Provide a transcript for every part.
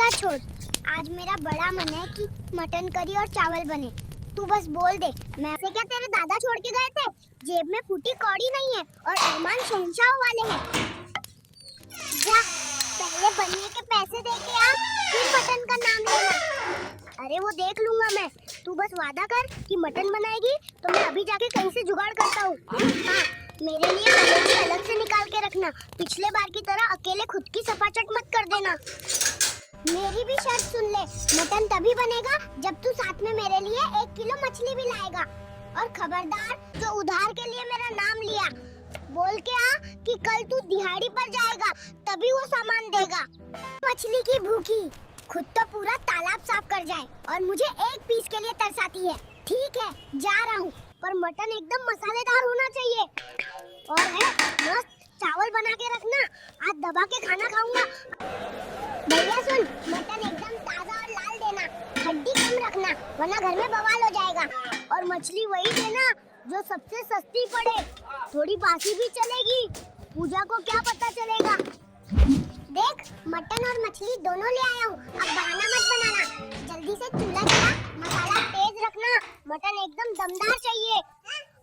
चिंता छोड़, आज मेरा बड़ा मन है कि मटन करी और चावल बने। तू बस बोल दे। मैं से क्या तेरे दादा छोड़ के गए थे? जेब में फूटी कौड़ी नहीं है और अरमान शहंशाह वाले हैं। जा, पहले बनने के पैसे दे के आ, फिर मटन का नाम लेना। अरे वो देख लूंगा मैं, तू बस वादा कर कि मटन बनाएगी तो मैं अभी जाके कहीं से जुगाड़ करता हूँ। हाँ, मेरे लिए कलेजी अलग से निकाल के रखना। पिछले बार की तरह अकेले खुद की सफाचट मत कर देना। मेरी भी शर्त सुन ले, मटन तभी बनेगा जब तू साथ में मेरे लिए 1 किलो मछली भी लाएगा। और खबरदार, जो उधार के लिए मेरा नाम लिया, बोल के आ कि कल तू दिहाड़ी पर जाएगा तभी वो सामान देगा। मछली की भूखी खुद तो पूरा तालाब साफ कर जाए और मुझे एक पीस के लिए तरसाती है। ठीक है, जा रहा हूँ, पर मटन एकदम मसालेदार होना चाहिए। और है मस्त चावल बना के रखना, आज दबा के खाना खाऊंगा। भैया सुन, मटन एकदम ताजा और लाल देना, हड्डी कम रखना वरना घर में बवाल हो जाएगा। और मछली वही देना जो सबसे सस्ती पड़े, थोड़ी बासी भी चलेगी, पूजा को क्या पता चलेगा। देख, मटन और मछली दोनों ले आया हूँ, अब बहाना मत बनाना। जल्दी से चूल्हा जला, मसाला तेज रखना, मटन एकदम दमदार चाहिए।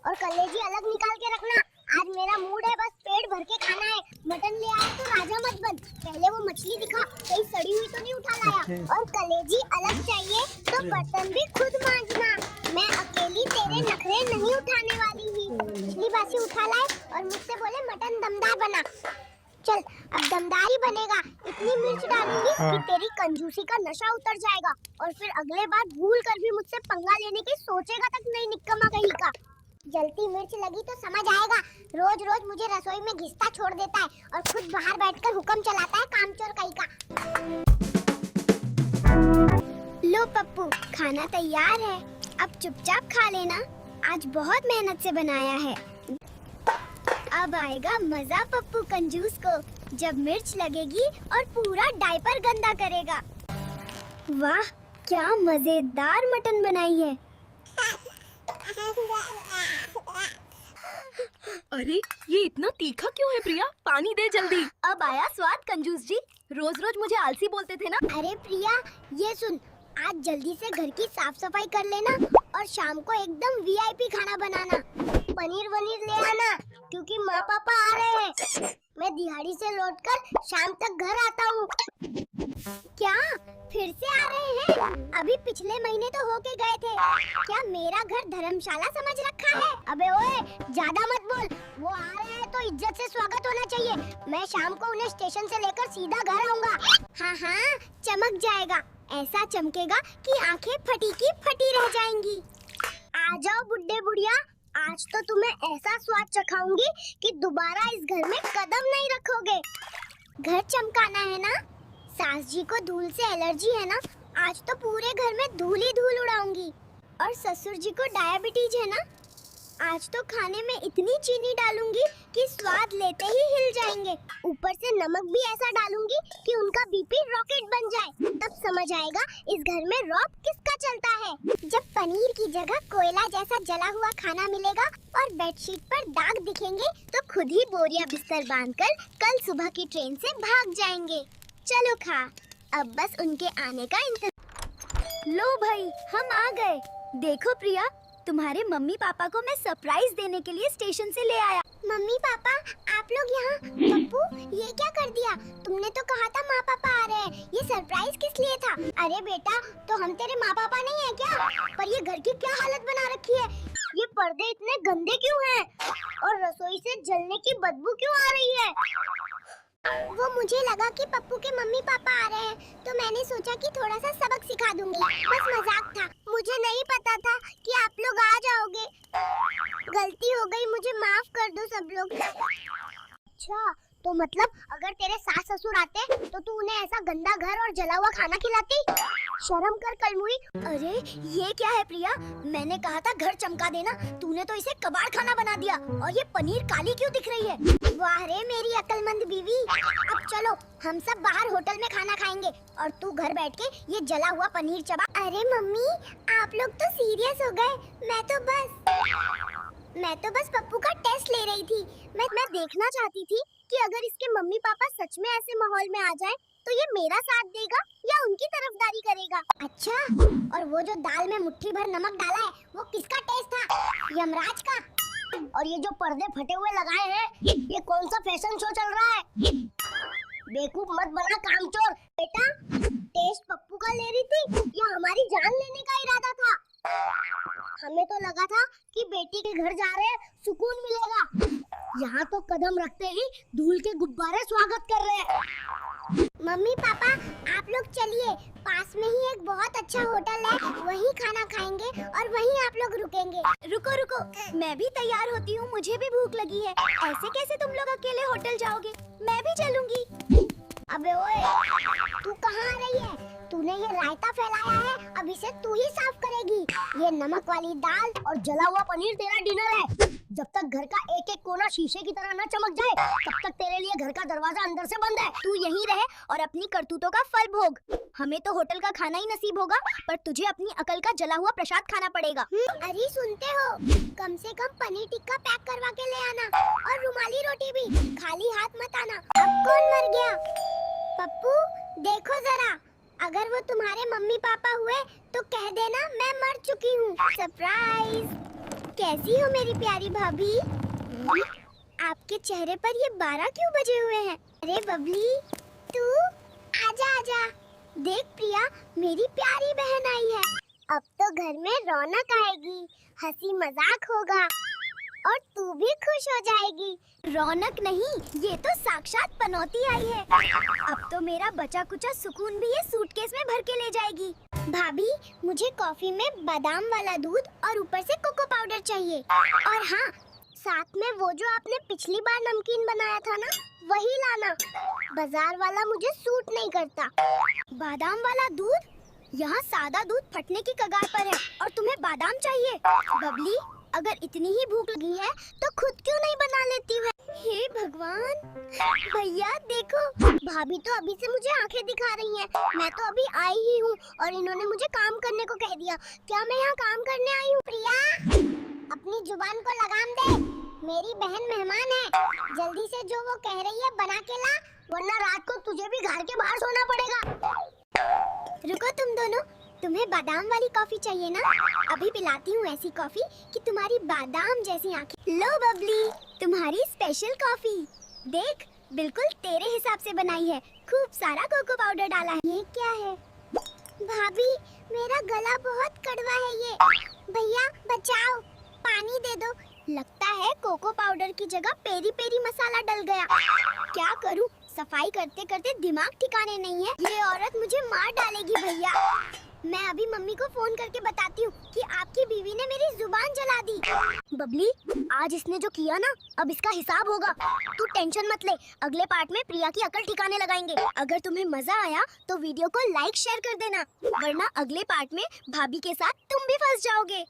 और कलेजी अलग निकाल के रखना, आज मेरा मूड है बस पेट भर के खाना है। मटन ले आया तो राजा मत बन, पहले वो मछली दिखा, कहीं सड़ी हुई तो नहीं उठा लाया। और कलेजी अलग चाहिए तो बर्तन भी खुद मांजना, मैं अकेली तेरे नखरे नहीं उठाने वाली ही। मछली बासी उठा लाए और मुझसे बोले मटन दमदार बना। चल, अब दमदार ही बनेगा, इतनी मिर्च डालूंगी कि तेरी कंजूसी का नशा उतर जाएगा और फिर अगले बार भूल कर भी मुझसे पंगा लेने की सोचेगा तक नहीं, निकम्मा कहीं का। जलती मिर्च लगी तो समझ आएगा, रोज रोज मुझे रसोई में घिसता छोड़ देता है और खुद बाहर बैठकर हुक्म चलाता है कामचोर कहीं का। लो पप्पू, खाना तैयार है, अब चुपचाप खा लेना, आज बहुत मेहनत से बनाया है। अब आएगा मजा पप्पू कंजूस को, जब मिर्च लगेगी और पूरा डायपर गंदा करेगा। वाह, क्या मजेदार मटन बनाई है। अरे ये इतना तीखा क्यों है प्रिया? पानी दे जल्दी। अब आया स्वाद कंजूस जी, रोज रोज मुझे आलसी बोलते थे ना। अरे प्रिया, ये सुन, आज जल्दी से घर की साफ सफाई कर लेना और शाम को एकदम वीआईपी खाना बनाना। पनीर वनीर ले आना क्योंकि माँ पापा आ रहे हैं। मैं दिहाड़ी से लौटकर शाम तक घर आता हूँ। क्या फिर से आ रहे हैं? अभी पिछले महीने तो होके गए थे। क्या मेरा घर धर्मशाला समझ रखा है? अबे ओए, ज्यादा मत बोल, वो आ रहे हैं तो इज्जत से स्वागत होना चाहिए। मैं शाम को उन्हें स्टेशन से लेकर सीधा घर आऊंगा। हाँ हाँ, चमक जाएगा, ऐसा चमकेगा कि आंखें फटी की फटी रह जाएंगी। आ जाओ बुड्ढे बुढ़िया, आज तो तुम्हें ऐसा स्वाद चखाऊंगी कि दोबारा इस घर में कदम नहीं रखोगे। घर चमकाना है ना? सास जी को धूल से एलर्जी है ना? आज तो पूरे घर में धूल ही धूल उड़ाऊंगी। और ससुर जी को डायबिटीज है ना? आज तो खाने में इतनी चीनी डालूंगी कि स्वाद लेते ही हिल जाएंगे। ऊपर से नमक भी ऐसा डालूंगी कि उनका बीपी रॉकेट बन जाए। तब समझ आएगा इस घर में रॉब किसका चलता है। जब पनीर की जगह कोयला जैसा जला हुआ खाना मिलेगा और बेडशीट पर दाग दिखेंगे तो खुद ही बोरिया बिस्तर बांधकर कल सुबह की ट्रेन से भाग जाएंगे। चलो खा, अब बस उनके आने का इंतजार। लो भाई, हम आ गए। देखो प्रिया, तुम्हारे मम्मी पापा को मैं सरप्राइज देने के लिए स्टेशन से ले आया। मम्मी पापा, आप लोग यहाँ? पप्पू, ये क्या कर दिया? तुमने तो कहा था माँ पापा आ रहे हैं, ये सरप्राइज किस लिए था? अरे बेटा, तो हम तेरे माँ पापा नहीं है क्या? पर ये घर की क्या हालत बना रखी है? ये पर्दे इतने गंदे क्यों हैं? और रसोई से जलने की बदबू क्यों आ रही है? वो मुझे लगा कि पप्पू के मम्मी पापा आ रहे हैं, तो मैंने सोचा कि थोड़ा सा सबक सिखा दूंगी, बस मजाक था। मुझे नहीं पता था कि आप लोग आ जाओगे। गलती हो गई, मुझे माफ कर दो सब लोग। अच्छा, तो मतलब अगर तेरे सास ससुर आते तो तू उन्हें ऐसा गंदा घर और जला हुआ खाना खिलाती? शर्म कर कलमुई। अरे ये क्या है प्रिया, मैंने कहा था घर चमका देना, तूने तो इसे कबाड़ खाना बना दिया। और ये पनीर काली क्यों दिख रही है? वाह रे मेरी अक्लमंद बीवी। अब चलो, हम सब बाहर होटल में खाना खाएंगे और तू घर बैठ के ये जला हुआ पनीर चबा। अरे मम्मी, आप लोग तो सीरियस हो गए। मैं तो बस पप्पू का टेस्ट ले रही थी। मैं देखना चाहती थी कि अगर इसके मम्मी पापा सच में ऐसे माहौल में आ जाएं तो ये मेरा साथ देगा या उनकी तरफदारी करेगा? अच्छा, और वो जो दाल में मुट्ठी भर नमक डाला है वो किसका टेस्ट था? यमराज का? और ये जो पर्दे फटे हुए लगाए हैं ये कौन सा फैशन शो चल रहा है? बेवकूफ मत बना कामचोर। बेटा, टेस्ट पप्पू का ले रही थी या हमारी जान लेने का इरादा था? हमें तो लगा था कि बेटी के घर जा रहे हैं, सुकून मिलेगा। यहाँ तो कदम रखते ही धूल के गुब्बारे स्वागत कर रहे हैं। मम्मी पापा, आप लोग चलिए, पास में ही एक बहुत अच्छा होटल है, वहीं खाना खाएंगे और वहीं आप लोग रुकेंगे। रुको रुको, मैं भी तैयार होती हूँ, मुझे भी भूख लगी है। ऐसे कैसे तुम लोग अकेले होटल जाओगे? मैं भी चलूंगी। अबे ओए, तू कहाँ आ रही है? तूने ये रायता फैलाया है, अब इसे तू ही साफ करेगी। ये नमक वाली दाल और जला हुआ पनीर तेरा डिनर है। जब तक घर का एक एक कोना शीशे की तरह न चमक जाए, तब तक तेरे लिए घर का दरवाजा अंदर से बंद है। तू यहीं रहे और अपनी करतूतों का फल भोग। हमें तो होटल का खाना ही नसीब होगा, पर तुझे अपनी अकल का जला हुआ प्रसाद खाना पड़ेगा। अरे सुनते हो, कम से कम पनीर टिक्का पैक करवा के ले आना और रुमाली रोटी भी, खाली हाथ मत आना। अब कौन मर गया? पप्पू, देखो जरा, अगर वो तुम्हारे मम्मी पापा हुए तो कह देना मैं मर चुकी हूँ। सरप्राइज। कैसी हो मेरी प्यारी भाभी? आपके चेहरे पर ये 12 क्यों बजे हुए हैं? अरे बबली, तू आजा आजा। देख प्रिया, मेरी प्यारी बहन आई है। अब तो घर में रौनक आएगी, हंसी मजाक होगा और तू भी खुश हो जाएगी। रौनक नहीं, ये तो साक्षात पनौती आई है। अब तो मेरा बचा कुचा सुकून भी ये सूटकेस में भर के ले जाएगी। भाभी, मुझे कॉफी में बादाम वाला दूध और ऊपर से कोको पाउडर चाहिए। और हाँ, साथ में वो जो आपने पिछली बार नमकीन बनाया था ना, वही लाना। बाजार वाला मुझे सूट नहीं करता। बादाम वाला दूध? यहाँ सादा दूध फटने की कगार पर है और तुम्हें बादाम चाहिए? बबली, अगर इतनी ही भूख लगी है तो खुद क्यों नहीं बना लेती है? हे भगवान, भैया देखो, भाभी तो अभी से मुझे आंखें दिखा रही हैं। मैं तो अभी आई ही हूँ और इन्होंने मुझे काम करने को कह दिया। क्या मैं यहाँ काम करने आई हूँ? प्रिया, अपनी जुबान को लगाम दे, मेरी बहन मेहमान है। जल्दी से जो वो कह रही है बना के ला, वरना रात को तुझे भी घर के बाहर सोना पड़ेगा। रुको तुम दोनों, तुम्हें बादाम वाली कॉफी चाहिए ना? अभी पिलाती हूँ ऐसी कॉफी कि तुम्हारी बादाम जैसी आंखें। लो बबली, तुम्हारी स्पेशल कॉफी। देख, बिल्कुल तेरे हिसाब से बनाई है, खूब सारा कोको पाउडर डाला है। ये क्या है? भाभी, मेरा गला बहुत कड़वा है ये। भैया बचाओ, पानी दे दो। लगता है कोको पाउडर की जगह पेरी पेरी मसाला डल गया। क्या करूं, सफाई करते करते दिमाग ठिकाने नहीं है। ये औरत मुझे मार डालेगी भैया। मैं अभी मम्मी को फोन करके बताती हूँ कि आपकी बीवी ने मेरी जुबान जला दी। बबली, आज इसने जो किया ना, अब इसका हिसाब होगा। तू टेंशन मत ले, अगले पार्ट में प्रिया की अकल ठिकाने लगाएंगे। अगर तुम्हें मजा आया तो वीडियो को लाइक शेयर कर देना, वरना अगले पार्ट में भाभी के साथ तुम भी फंस जाओगे।